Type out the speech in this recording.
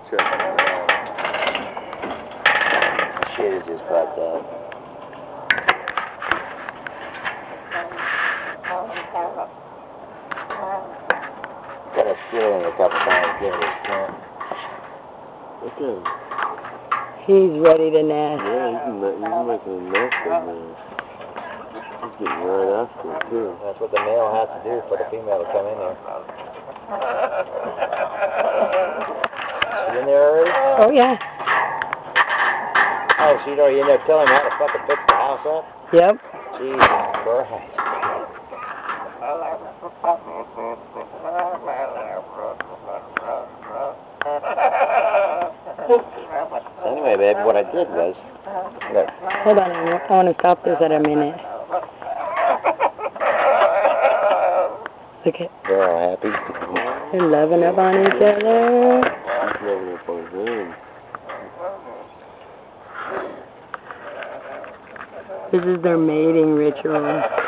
checking it out. Shit is just fucked up. Gotta steal him a couple times, give it a snap. Okay. He's ready to nest. Yeah, he's making a nest in there. He's getting right after it, too. That's what the male has to do for the female to come in there. You in there already? Oh, yeah. Oh, she's already in there telling him how to fucking fix the house up? Yep. Jesus Christ. Anyway, babe, what I did was... Look. Hold on, I want to stop this at a minute. Look at, They're all happy. they're loving up on each other. He's loving up on him. This is their mating ritual.